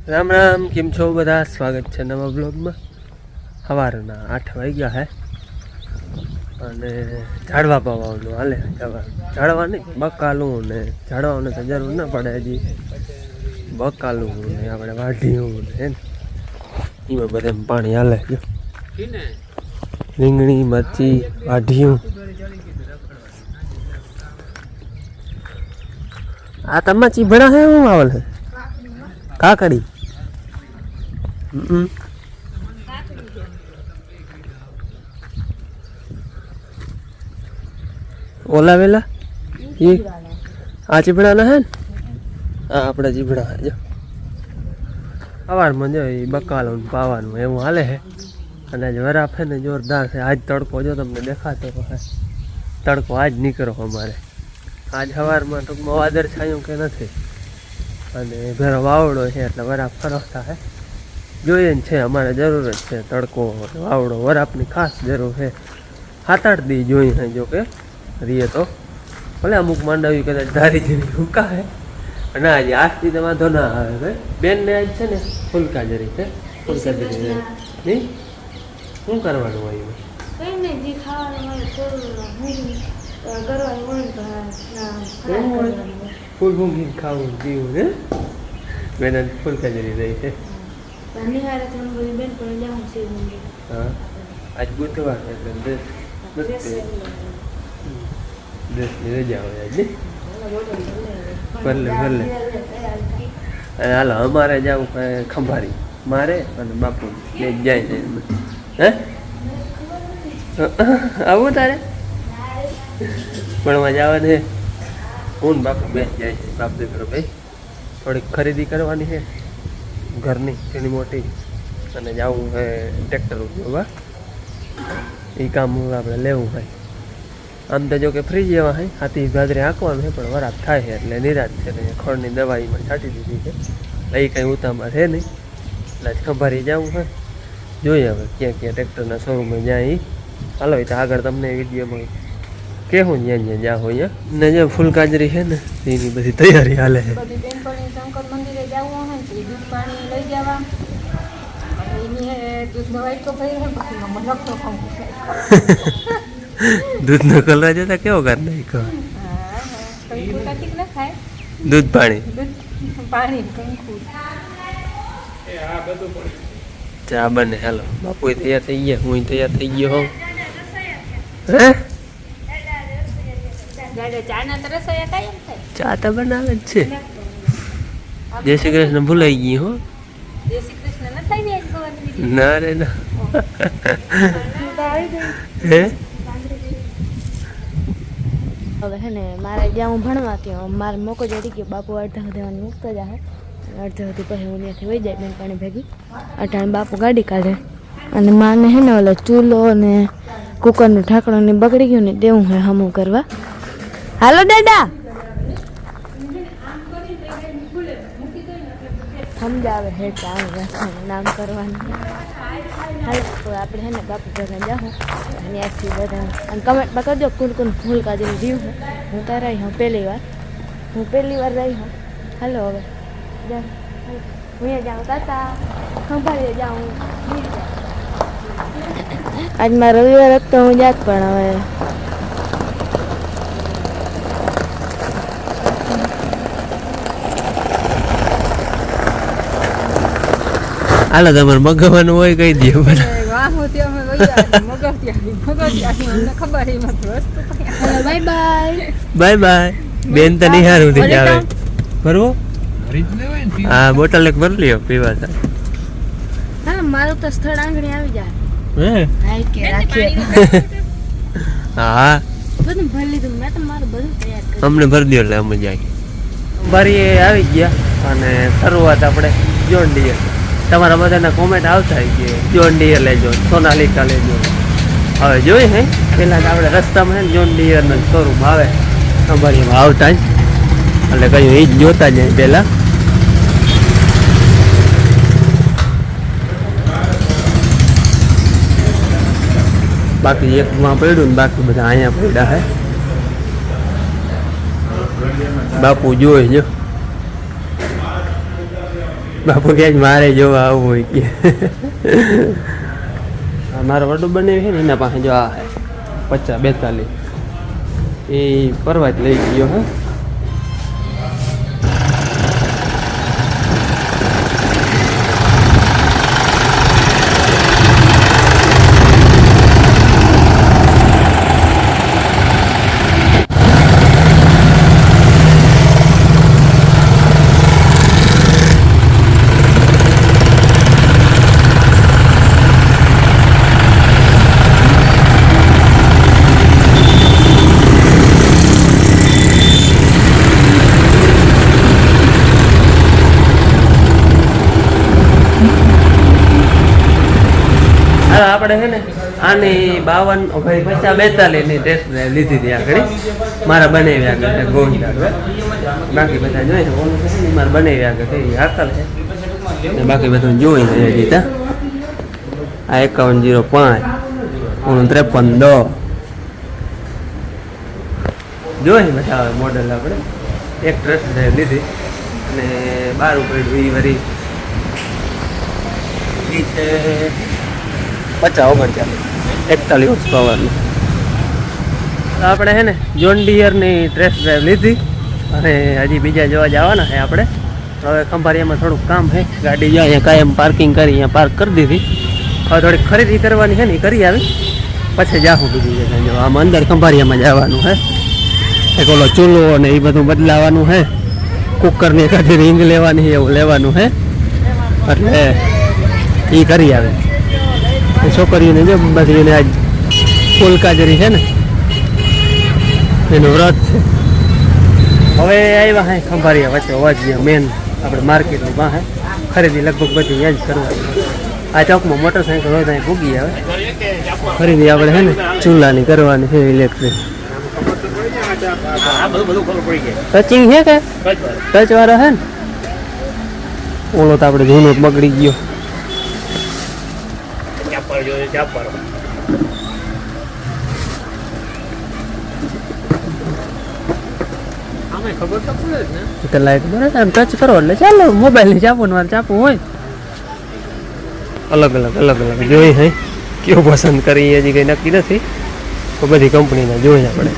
રામ રામ, કેમ છો બધા? સ્વાગત છે નવા બ્લોગમાં. સવારના 8 વાગ્યા હે અને ઝાડવા પાવાનું હાલે. ઝાડવા નહીં, બકાલું ને ઝાડવાનું તો જરૂર ના પડે. હજી બકાલું ને આપણે વાઢીયું ને એમાં બધા પાણી હાલે. રીંગણી, મરચી, વાઢીયું. આ તમારા ચીભડા હે હું આવલ હે કાકડી. ઓલા વેલા એ આ ચીભડાના હે ને? આ આપણા ચીભડા હે. જો સવારમાં જો એ બકાલું પાવાનું એવું હાલે છે. અને આજ વરાપ છે ને જોરદાર છે. આજ તડકો જો તમને દેખાતો હે, તડકો આજ નીકળો અમારે. આજ સવારમાં ટૂંકમાં વાદળ છાયું કે નથી અને ઘરો વાવડો છે એટલે વરાપ ફરક થાય. જોઈએ ને છે, અમારે જરૂર જ છે તડકો વાવડો વરાપની ખાસ જરૂર છે. 7-8 દી જોઈ છે. જો કે રીએ તો ભલે અમુક માંડવી કદાચ ધારી જેવી હુકાય અને આજે આજથી તો વાંધો ના આવે. ભાઈ બેનને આજ છે ને ફૂલકાજરી છે. ફૂલકાજરી નહીં શું કરવાનું હોય? ફૂલ ભૂંગી ખાવું પીવું ને બેન ફૂલકાજરી રહી છે. હા આજ બુધવાર એટલે દસની રજા હોય આજ ને. ભલે ભલે હાલો અમારે જવું ખંભારી મારે અને બાપુ જાય છે. હે આવું તારે ભણવા જવા છે? હું બાપુ બે જાય છે. બાપ દીકરો ભાઈ થોડીક ખરીદી કરવાની છે ઘરની ઘણી મોટી અને જવું છે ટ્રેક્ટર જોવા. એ કામ આપણે લેવું ભાઈ. આમ તો જો કે ફ્રી જેવા હોય, હાથી ગાજરે આંકવાનું છે પણ વરાપ થાય છે એટલે નિરાશ છે. ને ખોળની દવાઈમાં છાંટી દીધી છે એટલે એ કંઈ ઉતામાં છે નહીં. એટલે જ ખંભારી જવું હોય. જોઈએ હવે ક્યાં ક્યાં ટ્રેક્ટરના શોરૂમમાં જાય. હાલો એ તો આગળ તમને વિડીયોમાં કેવું જ્યાં જ્યાં જા હોય ને. જે ફૂલકાજરી છે ને એની બધી તૈયારી હાલે છે. દૂધનો કલર જતા કેવો કર નાખ્યો. દૂધ પાણી ચા બને. હાલો બાપુ તૈયાર થઈ ગયા, હું તૈયાર થઈ ગયો હોઉં. હે ચા તો બનાવે જ છે. જય શ્રી કૃષ્ણ ભૂલાઈ ગઈ હો. ના રે ના. હે હવે હે ને મારે જ્યાં હું ભણવા ત્યાં મારે મોકો જડી ગયો. બાપુ અડધા સુધી મૂકતા જાય, અડધા સુધી પછી હું ત્યાંથી વહી જાય બેન પાણી ભેગી. અટાણે બાપુ ગાડી કાઢે અને માને હે ને ઓલો ચૂલો ને કુકરનું ઢાંકણું ને બગડી ગયું ને દેવું હે હમું કરવા. હાલો દાદા સમજાવે હે ચાલ રાખવાનું નામ કરવાનું. હાલો તો આપણે હે ને બાપુ ઘરને જાઉં અને આખી બધા અને કમેન્ટમાં કરજો કોણ કોણ ફૂલકાજરી રહ્યું હું. હું તો રહી હું પહેલી વાર રહી હું. હાલો હવે જાઉં, હું જાઉં તાતા ખંભાળીએ જાઉં. આજ મારો રવિવાર હતો હું જાત પણ હવે હાલો તમારે મગાવવાનું હોય કહી દે. બાય બાય બેન તો નહીં હારું થઈ આવે. ભરવો હા બોટલ એક ભરી લ્યો પીવા. હા મારું તો સ્થળ આંગણી આવી જાય. હા બધું ભરી લીધું મેં તો મારું બધું તૈયાર કર્યું. અમને ભરી દો એટલે અમે જાય. બારી આવી ગયા અને શરૂઆત આપણે જોન ડીયર. તમારા બધાના કોમેન્ટ આવતા કે જોન ડીયર લેજો, સોનાલિકા લેજો. હવે જોઈ હે પહેલાં આપણે રસ્તામાં છે ને જોન ડીયરનો શોરૂમ આવે ખંભાળીમાં આવતા જ એટલે કહ્યું એ જ જોતા જાય પહેલાં. બાકી એકમાં પડ્યું ને બાકી બધા અહીંયા પડ્યા હે. બાપુ જોઈ જો બાપુ કે મારે જોવા આવવું હોય કે મારો વડું બનાવ્યું છે ને એના પાસે જો આ 50-42 એ પરવા જ લઈ ગયો હા. આપણે છે ને આની 50-42 ની ટેસ્ટ ડ્રાઈવ લીધી હતી આગળ મારા બનાવી આગળ ગોવિંદ આગળ. બાકી બધા જોઈએ છે ઓલું છે ને મારા બનાવી આગળ થઈ હાકલ છે ને બાકી બધું જોઈને લીધા. આ 5105 ઓલું 5310 જોઈએ બધા મોડલ આપણે એક ટેસ્ટ ડ્રાઈવ લીધી અને 12 પડ્યું એ વરી એ છે 50-39 હોર્સ પાવરનું. આપણે છે ને જોન ડિયરની ટેસ્ટ ડ્રાઈવ લીધી અને હજી બીજા જોવા જવાના છે આપણે. હવે ખંભાળિયામાં થોડુંક કામ છે, ગાડી જો અહીંયા કાયમ પાર્કિંગ કરી અહીંયા પાર્ક કરી દીધી. હવે થોડીક ખરીદી કરવાની છે ને એ કરી આવી પછી જાઉં બીજી જગ્યાએ. જો આમ અંદર ખંભાળિયામાં જવાનું છે, એક ઓલો ચૂલો અને એ બધું બદલાવાનું છે, કુકરની એકાદી રીંગ લેવાની એવું લેવાનું છે એટલે એ કરી આવે. છોકરીઓને જો બધીને આજ ફૂલકાજરી છે ને એનું વ્રત છે. હવે આવ્યા હે ખંભાળિયા વચ્ચે અવાજ મેન આપણે માર્કેટની પાસે ખરીદી લગભગ બધી અહીંયા જ કરવાની. આ ચોકમાં મોટરસાઇકલ હોય ત્યાં ભૂગી આવે. ખરીદી આપણે છે ને ચૂલાની કરવાની છે ઇલેક્ટ્રિક. ટચિંગ છે કે ટચ વાળો છે ને? ઓલો તો આપણે જૂનો બગડી ગયો. લાઈટ બરાબર આમ ટચ કરો એટલે ચાલો મોબાઈલ ની ચાપુ મારે ચાપુ હોય. અલગ અલગ જોઈ હે કેવું પસંદ કરી હજી કઈ નક્કી નથી. તો બધી કંપનીના જોઈ આપણે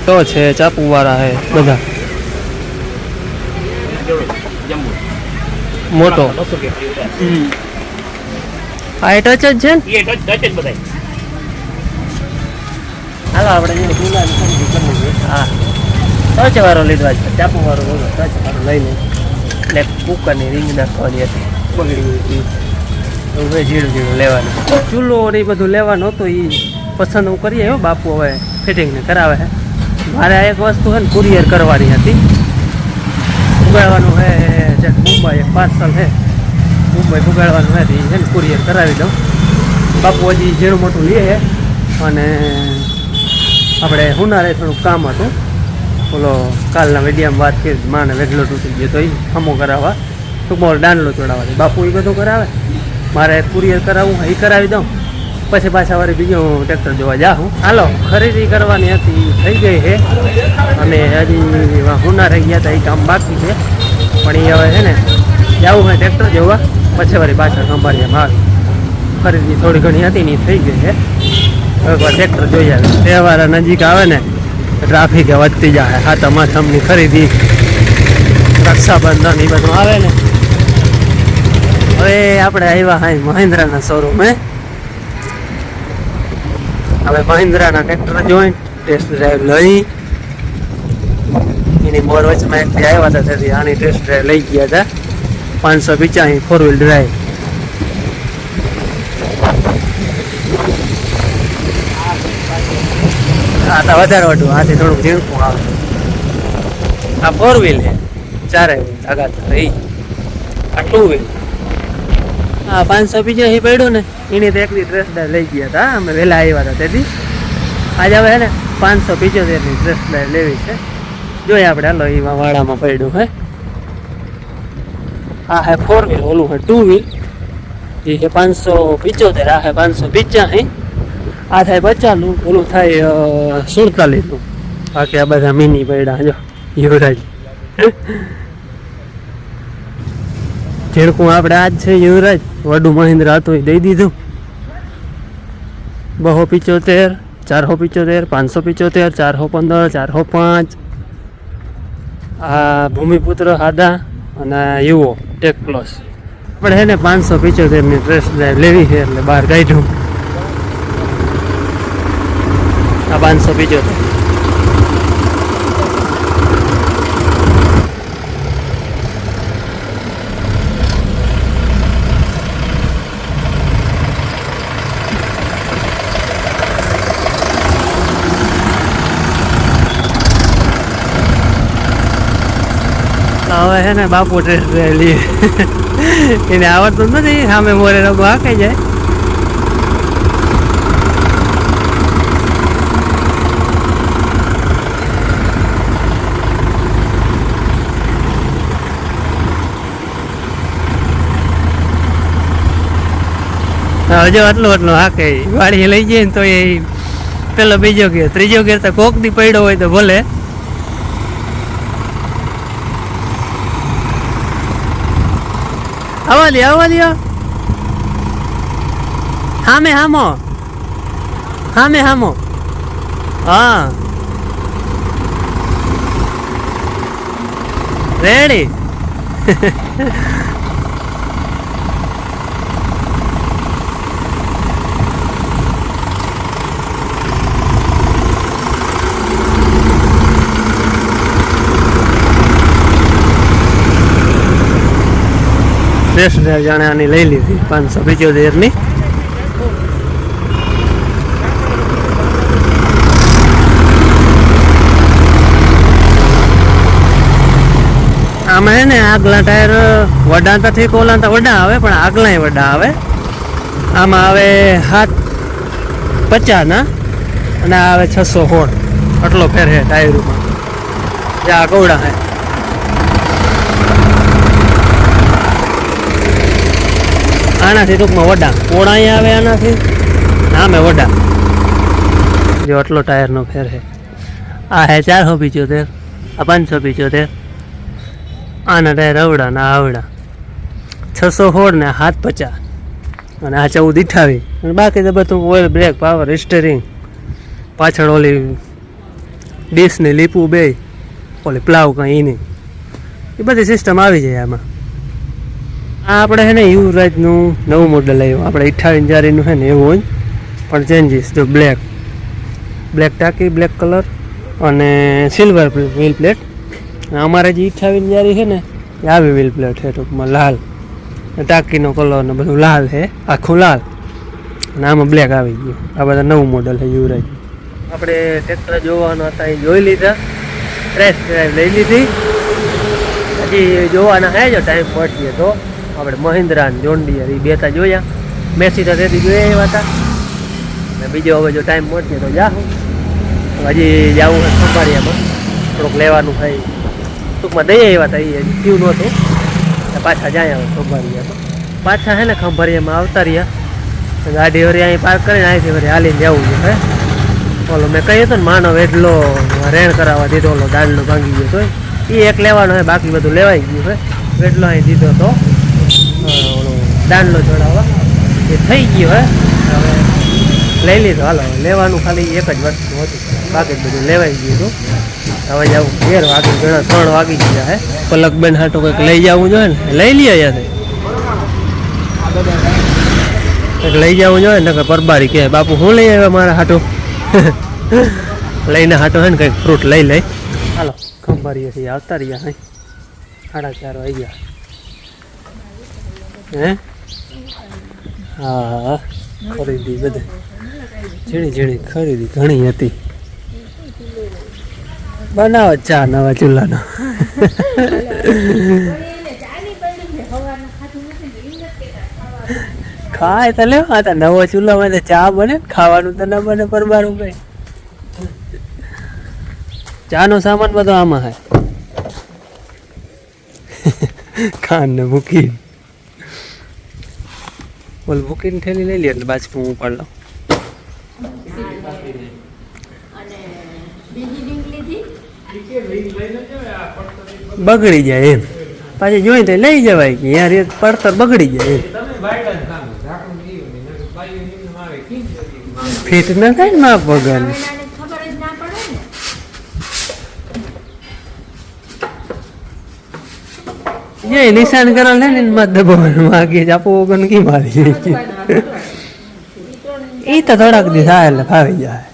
તો છે ચાપુ વાળા હે બધા. મોટો આ ટચ જ છે ને? હાલો આપણે હા ટચ વાળો લીધો છે, ચાપુ વાળો ટચ વાળો લઈને એટલે કુકરની રીંગ નાખવાની હતી બગડી હતી એવું ઝીણું લેવાનું. ચૂલો ને એ બધું લેવાનું હતું એ પસંદ હું કરીએ હો બાપુ હવે ફિટિંગને કરાવે છે. મારે આ એક વસ્તુ છે ને કુરિયર કરવાની હતી, ઉગાડવાનું છે જે મુંબઈ એક પાર્સલ છે મુંબઈ ઉગાડવાનું છે એ છે ને કુરિયર કરાવી દઉં. બાપુ હજી ઝીણું મોટું લે છે અને આપણે હુનારે થોડુંક કામ હતું. ઓલો કાલના વિડીયામાં વાત કરી માને વેગલો તૂટી ગયો તો એ હમો કરાવવા ટૂંકમાં દાંડલો ચડાવવા બાપુ એ બધું કરાવે. મારે કુરિયર કરાવવું એ કરાવી દઉં પછી પાછા વાળી બીજું ટ્રેક્ટર જોવા જાઉં. હાલો ખરીદી કરવાની હતી થઈ ગઈ છે અને હજી હુનારે ગયા હતા એ કામ બાકી છે પણ એ હવે છે ને જવું હોય ટ્રેક્ટર જોવા પછી વાળી પાછળ ખંભાળિયામાં ખરીદી થોડી ઘણી હતી ને એ થઈ ગઈ છે. હવે ટ્રેક્ટર જોઈ આવે. તહેવાર નજીક આવે ને ટ્રાફિક વધતી જાય. હાથમ આઠમની ખરીદી રક્ષાબંધન એ બધું આવે ને. હવે આપણે આવ્યા હા મહિન્દ્રાના શોરૂમે. હવે મહિન્દ્રાના ટ્રેક્ટર જોઈ ટેસ્ટ ડ્રાઈવ લઈ એની બોર વચમાં એકથી આવ્યા હતા તેથી આની ટેસ્ટ ડ્રાઈવ લઈ ગયા હતા 585 4 વ્હીલ ડ્રાઈવ. આ તો વધારે વડું આથી થોડુંક ઝીણકું આવે. આ 4 વ્હીલ છે ચારે આગળ રહી. આ 2 વ્હીલ હા 585 પડ્યું ને એની તો એકની ડ્રેસ લઈ ગયા હતા અમે વહેલા આવ્યા હતા તેથી. આજે હવે હે ને 575ની ડ્રેસ લેવી છે. જોઈએ આપણે હાલો એમાં વાડામાં પડ્યું હે. આ હે 4 વ્હીલ ઓલું હે 2 વ્હીલ એ છે 575 આ હે 585 આ થાય 50નું ઓલું થાય 47નું. બાકી આ બધા મિની પડ્યા જો યુવરાજ ઝીણકું આપણે આજ છે યુવરાજ વડું મહિન્દ્રા હતું એ દઈ દીધું 275 475 575 415 405 આ ભૂમિપુત્ર હાદા અને યુવો ટેક પ્લસ આપણે છે ને 575ની ટેસ્ટ ડ્રાઈવ લેવી છે એટલે બહાર કાઢ્યું આ 575 હવે છે ને બાપુ ટેસ્ટ ડ્રાઈવ લઈએ એને આવડતું નથી સામે મોરે રગો હાંકાઈ જાય હજુ આટલું હાકે ગાડી લઈ જાય ને તો એ પેલો બીજો ગેર ત્રીજો ગેર તો કોક દી પડ્યો હોય તો ભલે આવવા દો હામે હામો હા રેડી ટેસ્ટ ડ્રાઈવ જાણે આની લઈ લીધી 575ની આમાં હે ને આગલા ટાયર વડા તો ઠીક ઓલા તો વડા આવે પણ આગલા વડા આવે આમાં આવે 750 અને આવે 616 આટલો ફેર છે ટાયરોમાં જે આ કવડા હે આનાથી ટૂંકમાં વડા પોળા આવે આનાથી આમે વડા જો આટલો ટાયરનો ફેર છે આ હે 475 આ 575 આના ટાયર અવડા ને આવડા 616 ને 750 અને આ 1428 અને બાકી તો બધું ઓઇલ બ્રેક પાવર સ્ટીરિંગ પાછળ ઓલી ડીશને લીપું બે ઓલી પ્લાવ કંઈ એની એ બધી સિસ્ટમ આવી જાય આમાં આ આપણે છે ને યુવરાજનું નવું મોડલ આવ્યું આપણે 28 જારીનું છે ને એવું જ પણ ચેન્જીસ જો બ્લેક ટાંકી બ્લેક કલર અને સિલ્વર વ્હીલ પ્લેટ અમારે જે 28 જારી છે ને એ આવી વ્હીલ પ્લેટ છે ટૂંકમાં લાલ ટાંકીનો કલર ને બધું લાલ છે આખું લાલ અને આમાં બ્લેક આવી ગયું આ બધા નવું મોડલ છે યુવરાજ આપણે ટ્રેક્ટર જોવાના હતા એ જોઈ લીધા ટેસ્ટ ડ્રાઈવ લઈ લીધી હજી જોવાના છે જો ટાઈમ પહોંચીએ તો આપણે મહિન્દ્રા ને જોન ડીયર એ બે તા જોયા મેસી તો તેથી જોઈ આવ્યા હતા અને બીજો હવે જો ટાઈમ મળશે તો જાઉં હજી જવું હોય ખંભાળિયામાં થોડુંક લેવાનું થાય ટૂંકમાં દઈ આવ્યા હતા એ હજી થયું નહોતું પાછા જાય હવે ખંભાળિયામાં પાછા છે ને ખંભાળિયામાં આવતા રહ્યા ગાડી વળી અહીં પાર્ક કરીને અહીંથી વળી હાલીને જવું છે હે ઓલો મેં કહ્યું હતું ને માનવ એટલો રેણ કરાવવા દીધો ઓલો દાંડલો ભાંગી ગયો તો એ એક લેવાનો હોય બાકી બધું લેવાઈ ગયું હોય એટલો અહીં દીધો તો ઓલો દાંડલો ચડાવવા એ થઈ ગયો હે હવે લઈ લીધો હાલો લેવાનું ખાલી એક જ વસ્તુ હતું બાકી બધું લેવાઈ ગયું હતું હવે જવું 11 વાગે ઘણા 3 વાગી ગયા હે પલકબેન હાટો કંઈક લઈ જવું જોઈએ ને લઈ લઈએ અહીંયાથી કંઈક લઈ જવું જોઈએ ને પરબારી કહે બાપુ હું લઈ આવ્યા મારા હાટો લઈને હાટો હે ને કંઈક ફ્રૂટ લઈ લઈ હાલો ખંભાળીએથી આવતા રહ્યા હે 4:30 વાગ્યા હે હા ખરીદી બધે ઝીણી ખરીદી ઘણી હતી બનાવો ચા નવા ચૂલાનો ખાય તો લેવો આ નવો ચૂલામાં તો ચા બને ખાવાનું તો ના બને પરબારું કઈ ચાનો સામાન બધો આમાં હે ખાન ને મૂકી બોલ મૂકીને થેલી લઈ લે એટલે બાજુ હું ઉપાડ લઉં બગડી જાય એમ પાછી જોઈ તો લઈ જવાય કે યાર એ પડતર બગડી જાય ફિટ ના થાય ને માપ વગર ખબર જ ના પડે ને એ નિશાન કરા લે ને માં દબાવવાનું માગે આપો વગર કી મારી એ તો થોડાક દી થાય એટલે ફાવી જાય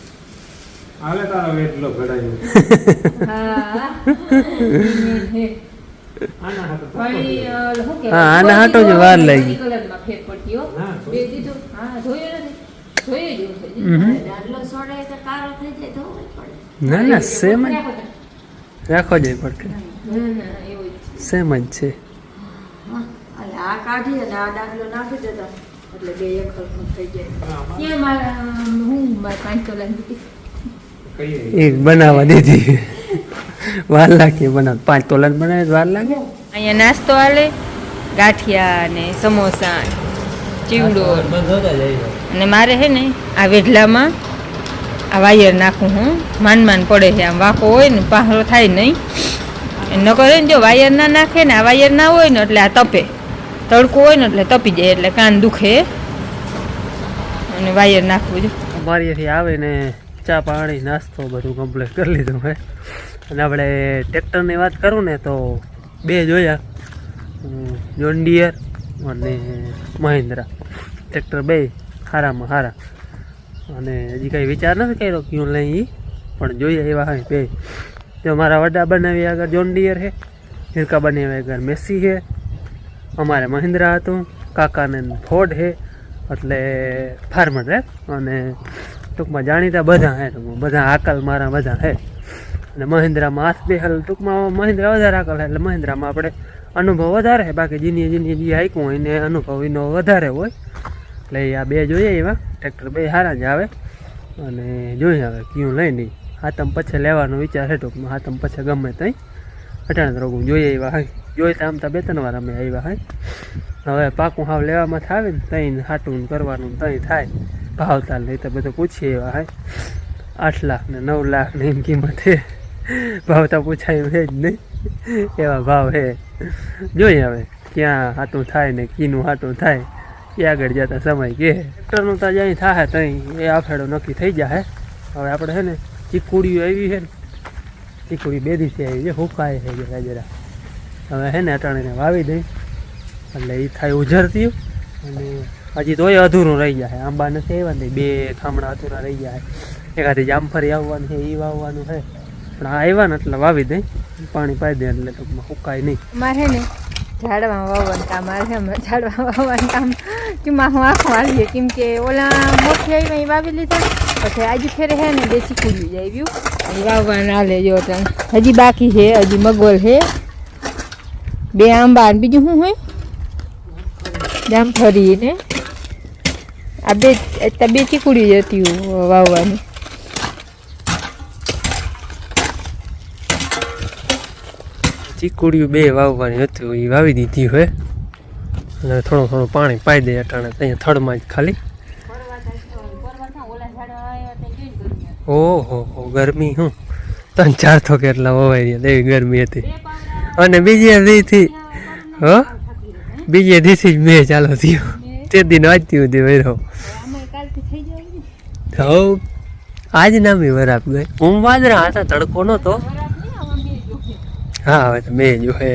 હાલે તારો વેટ લો ઘડાયો હા આના હાટો જ વાર લાગી ના ના સેમ જ રાખો જાય પડકે સેમ જ છે આ કાઢી અને આ દાખલો નાખી દેતા એટલે બે એક હરખું થઈ જાય હું 5 તોલા એક બનાવવા દીધી વાર લાગે બનાવ 5 તોલા બનાવે વાર લાગે અહીંયા નાસ્તો આલે ગાંઠિયા ને સમોસા ચીવડો અને મારે હે ને આ વેઢલામાં આ વાયર નાખું હું માન પડે છે આમ વાંકો હોય ને પાહરો થાય નહીં ન કરે ને જો વાયર ના નાખે ને આ વાયર ના હોય ને એટલે આ તપે તડકો હોય ને એટલે તપી જાય એટલે કાન દુખે અને વાયર નાખવું જો બારીએથી આવે ને ચા પાણી નાસ્તો બધું કમ્પ્લીટ કરી લીધું હે અને આપણે ટ્રેક્ટરની વાત કરું ને તો બે જોયા જોન ડિયર અને મહિન્દ્રા ટ્રેક્ટર બે સારામાં સારા અને હજી કંઈ વિચાર નથી કર્યો ક્યું લઈ એ પણ જોઈએ એવા હોય બે જો મારા વડા બનાવી આગળ જોન ડિયર છે હિરકા બનાવી આગળ મેસી છે અમારે મહિન્દ્રા હતું કાકાને ફોર્ડ છે એટલે ફાર્મર હે અને ટૂંકમાં જાણીતા બધા હે ટૂંકમાં બધા આકલ મારા બધા હે અને મહિન્દ્રામાં હાથ બેહાલ ટૂંકમાં મહિન્દ્રા વધારે આકલ હે એટલે મહિન્દ્રામાં આપણે અનુભવ વધારે છે બાકી જીની જે હાઈકું હોય ને અનુભવ એનો વધારે હોય એટલે આ બે જોઈએ એવા ટ્રેક્ટર બે સારા જ આવે અને જોઈએ હવે ક્યું લઈ નહીં હાથમ પછી લેવાનો વિચાર છે ટૂંકમાં હાથમ પછી ગમે ત્યાં અટાણે રોગું જોઈએ એવા હોય જોઈએ તો આમ તો 2-3 વાર અમે આવ્યા હોય હવે પાકું હાવ લેવામાં થાય ને ત્યાં હાટું કરવાનું ત્યાં થાય ભાવતાલ નહીં તો બધું પૂછીએ એવા હોય 8 લાખ ને 9 લાખ ને એમ કિંમત છે ભાવતા પૂછાય છે જ નહીં એવા ભાવ છે જોઈએ હવે ક્યાં હાટું થાય ને કીનું હાટું થાય એ આગળ જતા સમય કે ટ્રેક્ટરનું તો જ્યાં થાય ત્યાં એ આફેડો નક્કી થઈ જાય હવે આપણે છે ને ચીકુડીઓ આવી છે ને ચીકુડી 2 દિવસે આવી છે હુકાય છે જરા જરા હવે છે ને અટાણીને વાવી દઈ એટલે એ થાય ઉજરતી અને હજી તોય અધૂરું રહી જાય આંબા નથી આવ્યા ને 2 થામણા અધૂરા રહી જાય એકાદી જામફળી આવવાનું છે એ વાવવાનું છે પણ આ આવ્યા ને એટલે વાવી દઈ પાણી પાઈ દે એટલે ટૂંકમાં હુકાય નહીં મારે ને ઝાડવા વાવવાનું કામ આવે છે ઝાડવા વાવવાનું કામ ચુમ્મા હું આંખો આવીએ કેમ કે ઓલા મોટી આવી વાવી લીધા પછી આજુ ફેરે છે ને 2 ચીકુડી જાય આવ્યું વાવવાનું હાલે જો હજી બાકી છે હજી મગવલ છે 2 આંબા ને બીજું શું હોય જામફળી ને આ 2 ચીકુડી જ હતી વાવવાની ચીકુડીઓ 2 વાવવાની હતી એ વાવી દીધી હોય અને થોડું પાણી પાઈ દે અટાણે ત્યાં થડમાં જ ખાલી ઓહો ગરમી હું 3-4 તો કેટલા વવાઈ રહ્યા એવી ગરમી હતી અને બીજે દીથી જ મેં ચાલુ થયો તે દિન વાંચતી હતી વૈરો આજ નામી વરાપ ગઈ હું વાદરા હતા તડકો નતો હા હવે તો મેં જો હે